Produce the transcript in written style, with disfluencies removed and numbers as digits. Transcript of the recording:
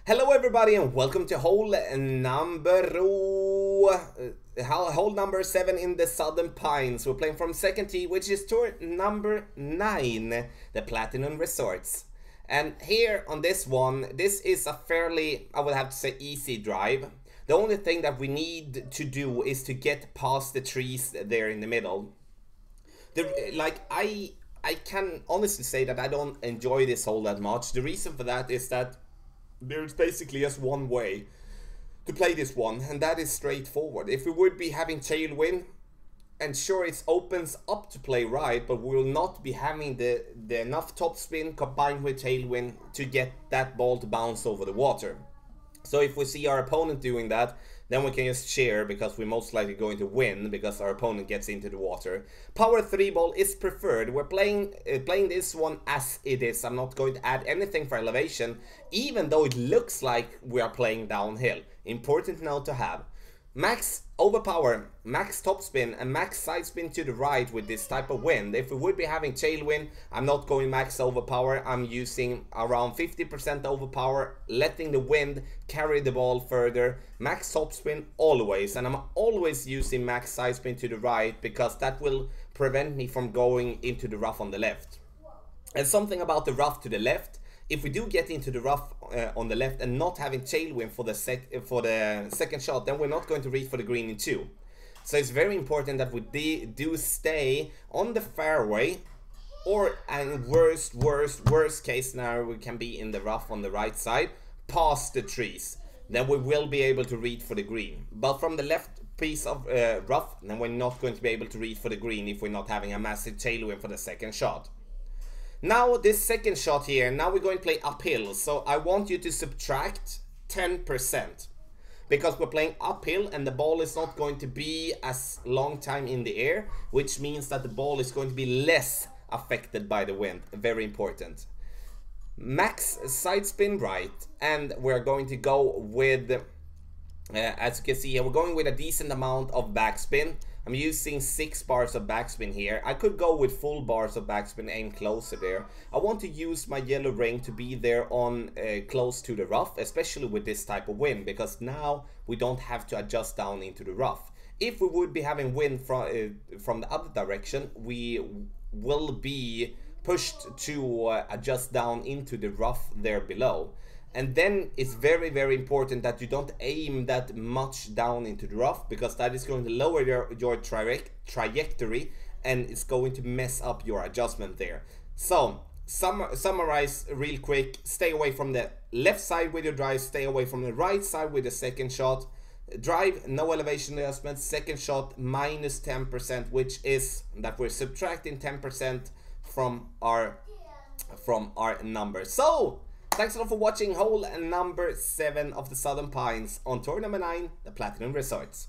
Hello everybody and welcome to hole number 7 in the Southern Pines. We're playing from second tee, which is tour number 9, the Platinum Resorts. And here on this one, this is a fairly, I would have to say, easy drive. The only thing that we need to do is to get past the trees there in the middle. I can honestly say that I don't enjoy this hole that much. The reason for that is that there's basically just one way to play this one, and that is straightforward. If we would be having tailwind, and sure, it opens up to play right, but we will not be having the enough topspin combined with tailwind to get that ball to bounce over the water. So if we see our opponent doing that, then we can just cheer because we're most likely going to win because our opponent gets into the water. Power 3 ball is preferred. We're playing this one as it is. I'm not going to add anything for elevation, even though it looks like we are playing downhill. Important note to have. Max overpower, max topspin, and max side spin to the right with this type of wind. If we would be having tailwind, I'm not going max overpower. I'm using around 50% overpower, letting the wind carry the ball further. Max topspin always, and I'm always using max side spin to the right because that will prevent me from going into the rough on the left. And something about the rough to the left. If we do get into the rough on the left and not having tailwind for the second shot, then we're not going to reach for the green in 2. So it's very important that we do stay on the fairway, or and worst case scenario, we can be in the rough on the right side, past the trees. Then we will be able to reach for the green. But from the left piece of rough, then we're not going to be able to reach for the green if we're not having a massive tailwind for the second shot. Now this second shot here, now we're going to play uphill, so I want you to subtract 10%. Because we're playing uphill and the ball is not going to be as long time in the air, which means that the ball is going to be less affected by the wind. Very important. Max side spin right, and we're going to go with, as you can see here, we're going with a decent amount of backspin. I'm using 6 bars of backspin here. I could go with full bars of backspin, aim closer there. I want to use my yellow ring to be there on close to the rough, especially with this type of wind, because now we don't have to adjust down into the rough. If we would be having wind from the other direction, we will be pushed to adjust down into the rough there below. And then it's very important that you don't aim that much down into the rough, because that is going to lower your trajectory and it's going to mess up your adjustment there. So summarize real quick: stay away from the left side with your drive, stay away from the right side with the second shot. Drive, no elevation adjustment. Second shot, minus 10%, which is that we're subtracting 10% from our number. So thanks a lot for watching hole number 7 of the Southern Pines on tour number 9, the Platinum Resorts.